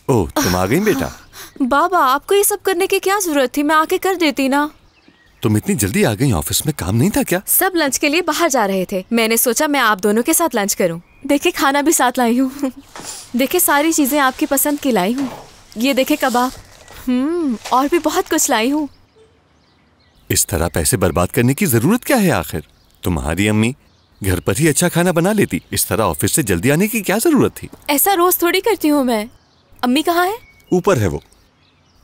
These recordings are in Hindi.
ओह, तुम आ गई बेटा। बाबा, आपको ये सब करने की क्या जरूरत थी? मैं आके कर देती ना। तुम इतनी जल्दी आ गई, ऑफिस में काम नहीं था क्या? सब लंच के लिए बाहर जा रहे थे, मैंने सोचा मैं आप दोनों के साथ लंच करूं। देखे खाना भी साथ लाई हूँ। देखे सारी चीजें आपकी पसंद की लाई हूँ। ये देखे कबाब, और भी बहुत कुछ लाई हूँ। इस तरह पैसे बर्बाद करने की जरूरत क्या है आखिर? तुम्हारी अम्मी घर पर ही अच्छा खाना बना लेती, इस तरह ऑफिस से जल्दी आने की क्या जरूरत थी? ऐसा रोज थोड़ी करती हूँ मैं। अम्मी कहाँ है? ऊपर है वो।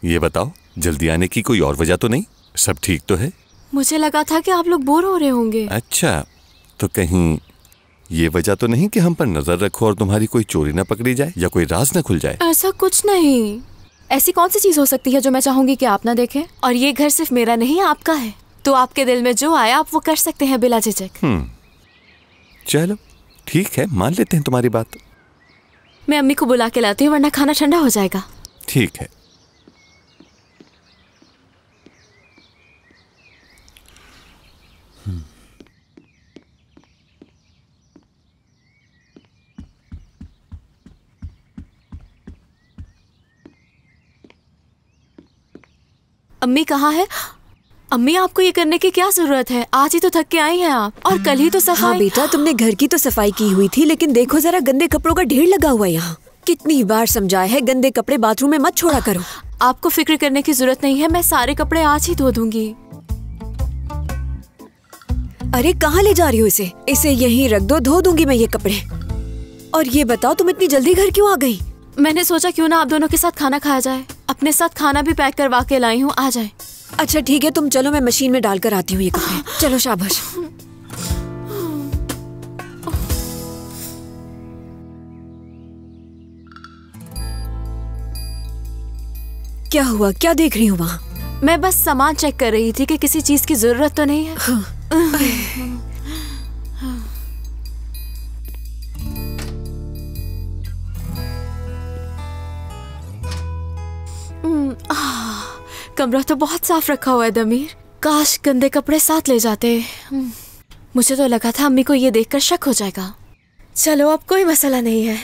ये बताओ, जल्दी आने की कोई और वजह तो नहीं? सब ठीक तो है? मुझे लगा था कि आप लोग बोर हो रहे होंगे। अच्छा, तो कहीं ये वजह तो नहीं कि हम पर नजर रखो और तुम्हारी कोई चोरी न पकड़ी जाए या कोई राज न खुल जाए? ऐसा कुछ नहीं। ऐसी कौन सी चीज हो सकती है जो मैं चाहूंगी कि आप ना देखें? और ये घर सिर्फ मेरा नहीं, आपका है, तो आपके दिल में जो आया आप वो कर सकते हैं बिला झिझक। चलो ठीक है, मान लेते हैं तुम्हारी बात। मैं अम्मी को बुला के लाती हूँ, वरना खाना ठंडा हो जाएगा। ठीक है। अम्मी कहाँ है? अम्मी, आपको ये करने की क्या जरूरत है? आज ही तो थक के आई हैं आप, और कल ही तो सफाई। हाँ बेटा, तुमने घर की तो सफाई की हुई थी, लेकिन देखो जरा गंदे कपड़ों का ढेर लगा हुआ है यहाँ। कितनी बार समझाया है गंदे कपड़े बाथरूम में मत छोड़ा करो। आपको फिक्र करने की जरूरत नहीं है, मैं सारे कपड़े आज ही धो दूंगी। अरे कहाँ ले जा रही हो इसे? इसे यहीं रख दो, धो दूंगी मैं ये कपड़े। और ये बताओ, तुम इतनी जल्दी घर क्यों आ गई? मैंने सोचा क्यों ना आप दोनों के साथ खाना खाया जाए। अपने साथ खाना भी पैक करवा के लाई हूँ, आ जाए। अच्छा ठीक है, तुम चलो, मैं मशीन में डालकर आती हूँ ये कपड़े। चलो शाबाश। क्या हुआ? क्या देख रही हूँ वहाँ? मैं बस सामान चेक कर रही थी कि किसी चीज की जरूरत तो नहीं है। कमरा तो बहुत साफ रखा हुआ है दमीर। काश गंदे कपड़े साथ ले जाते। मुझे तो लगा था अम्मी को ये देखकर शक हो जाएगा। चलो अब कोई मसला नहीं है।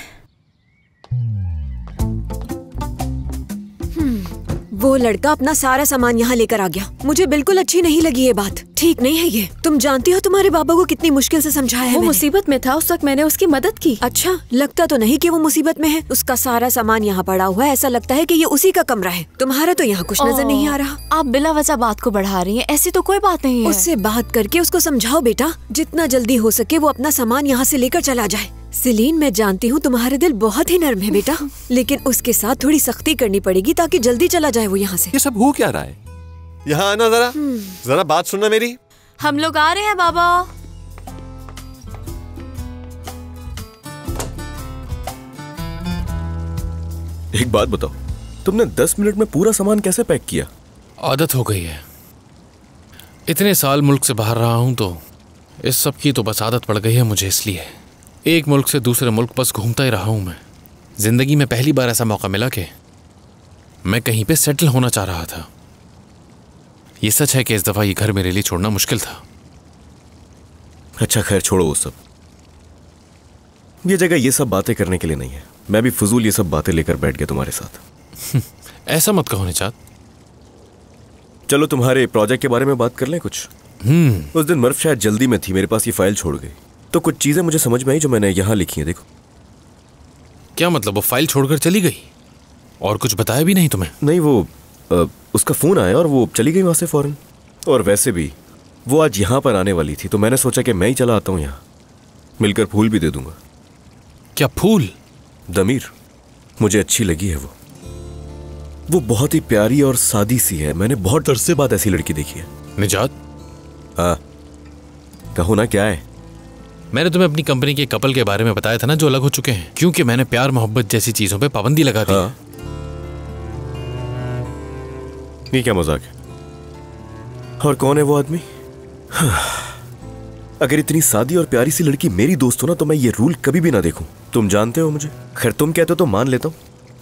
वो लड़का अपना सारा सामान यहाँ लेकर आ गया। मुझे बिल्कुल अच्छी नहीं लगी ये बात। ठीक नहीं है ये। तुम जानती हो तुम्हारे बाबा को कितनी मुश्किल से समझाया है। वो मुसीबत में था, उस वक्त मैंने उसकी मदद की। अच्छा, लगता तो नहीं कि वो मुसीबत में है। उसका सारा सामान यहाँ पड़ा हुआ है, ऐसा लगता है कि ये उसी का कमरा है। तुम्हारा तो यहाँ कुछ नजर नहीं आ रहा। आप बिला वजह बात को बढ़ा रही हैं। ऐसी तो कोई बात नहीं है। उससे बात करके उसको समझाओ बेटा, जितना जल्दी हो सके वो अपना सामान यहाँ से लेकर चला जाए। सिलीन, मैं जानती हूँ तुम्हारे दिल बहुत ही नर्म है बेटा, लेकिन उसके साथ थोड़ी सख्ती करनी पड़ेगी ताकि जल्दी चला जाए वो यहाँ से। ये सब हो क्या रहा है? यहाँ आना जरा, जरा बात सुनना मेरी। हम लोग आ रहे हैं बाबा। एक बात बताओ, तुमने 10 मिनट में पूरा सामान कैसे पैक किया? आदत हो गई है। इतने साल मुल्क से बाहर रहा हूं तो इस सब की तो बस आदत पड़ गई है मुझे, इसलिए एक मुल्क से दूसरे मुल्क बस घूमता ही रहा हूं मैं। जिंदगी में पहली बार ऐसा मौका मिला कि मैं कहीं पे सेटल होना चाह रहा था। ये सच है कि इस दफा ये घर मेरे लिए छोड़ना मुश्किल था। अच्छा खैर छोड़ो वो सब। ये जगह ये सब बातें करने के लिए नहीं है। मैं भी फजूल ये सब बातें लेकर बैठ गया तुम्हारे साथ। ऐसा मत कहो निजात। चलो तुम्हारे प्रोजेक्ट के बारे में बात कर लें कुछ। उस दिन मर्फ शायद जल्दी में थी, मेरे पास ये फाइल छोड़ गई, तो कुछ चीजें मुझे समझ में आई जो मैंने यहाँ लिखी है। देखो। क्या मतलब? वो फाइल छोड़कर चली गई और कुछ बताया भी नहीं तुम्हें? नहीं, वो उसका फोन आया और वो चली गई वहां से फौरन। और वैसे भी वो आज यहाँ पर आने वाली थी, तो मैंने सोचा कि मैं ही चला आता हूँ यहाँ, मिलकर फूल भी दे दूंगा। क्या फूल? दमीर, मुझे अच्छी लगी है वो बहुत ही प्यारी और सादी सी है। मैंने बहुत अरसे बाद ऐसी लड़की देखी है। निजात, हाँ कहो ना, क्या है? मैंने तुम्हें अपनी कंपनी के कपल के बारे में बताया था ना, जो अलग हो चुके हैं क्योंकि मैंने प्यार मोहब्बत जैसी चीजों पे पाबंदी लगा दी। हाँ। ये क्या मजाक है? और कौन है वो आदमी? हाँ। अगर इतनी सादी और प्यारी सी लड़की मेरी दोस्त हो ना, तो मैं ये रूल कभी भी ना देखूं। तुम जानते हो मुझे। खैर तुम कहते हो तो मान लेता हूं,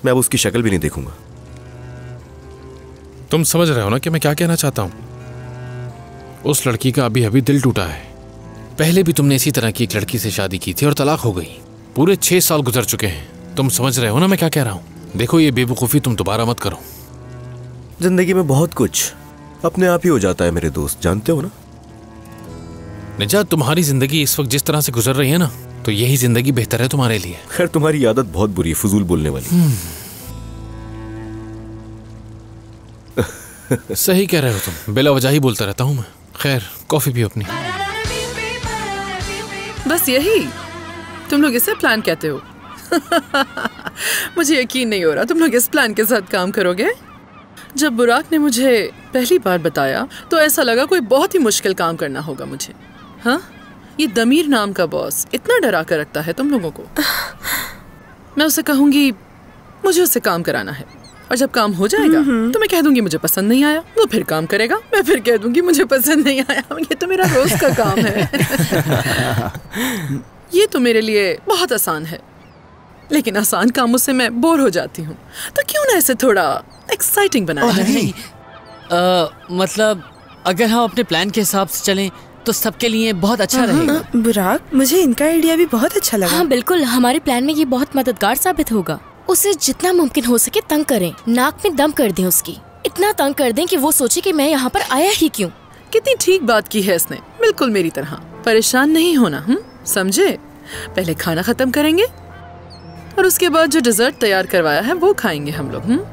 मैं अब उसकी शक्ल भी नहीं देखूंगा। तुम समझ रहे हो ना कि मैं क्या कहना चाहता हूं? उस लड़की का अभी अभी दिल टूटा है, पहले भी तुमने इसी तरह की एक लड़की से शादी की थी और तलाक हो गई। पूरे 6 साल गुजर चुके हैं। तुम समझ रहे हो ना मैं क्या कह रहा हूँ? देखो ये बेवकूफ़ी तुम दोबारा मत करो। जिंदगी में बहुत कुछ अपने आप ही हो जाता है मेरे दोस्त, जानते हो ना। निजात, तुम्हारी जिंदगी इस वक्त जिस तरह से गुजर रही है ना, तो यही जिंदगी बेहतर है तुम्हारे लिए। खैर तुम्हारी आदत बहुत बुरी है, फजूल बोलने वाली। सही कह रहे हो तुम, बिला वजह ही बोलता रहता हूँ मैं। खैर कॉफी पियो अपनी। बस यही तुम लोग इसे प्लान कहते हो? मुझे यकीन नहीं हो रहा तुम लोग इस प्लान के साथ काम करोगे। जब बुराक ने मुझे पहली बार बताया तो ऐसा लगा कोई बहुत ही मुश्किल काम करना होगा मुझे। हाँ, ये दमीर नाम का बॉस इतना डरा कर रखता है तुम लोगों को। मैं उसे कहूंगी मुझे उससे काम कराना है, और जब काम हो जाएगा तो मैं कह दूंगी मुझे पसंद नहीं आया। वो फिर काम करेगा, मैं फिर कह दूंगी मुझे पसंद नहीं आया। ये तो मेरा रोज का काम है। ये तो मेरे लिए बहुत आसान है, लेकिन आसान कामों से मैं बोर हो जाती हूँ। तो क्यों ना इसे थोड़ा एक्साइटिंग बनाया जाए? मतलब अगर हम अपने प्लान के हिसाब से चलें तो सबके लिए बहुत अच्छा रहेगा। बुराक, मुझे इनका आइडिया भी बहुत अच्छा लगा। हाँ बिल्कुल, हमारे प्लान में ये बहुत मददगार साबित होगा। उसे जितना मुमकिन हो सके तंग करें, नाक में दम कर दें उसकी। इतना तंग कर दें कि वो सोचे कि मैं यहाँ पर आया ही क्यों। कितनी ठीक बात की है इसने, बिल्कुल मेरी तरह। परेशान नहीं होना, समझे? पहले खाना खत्म करेंगे और उसके बाद जो डिजर्ट तैयार करवाया है वो खाएंगे हम लोग।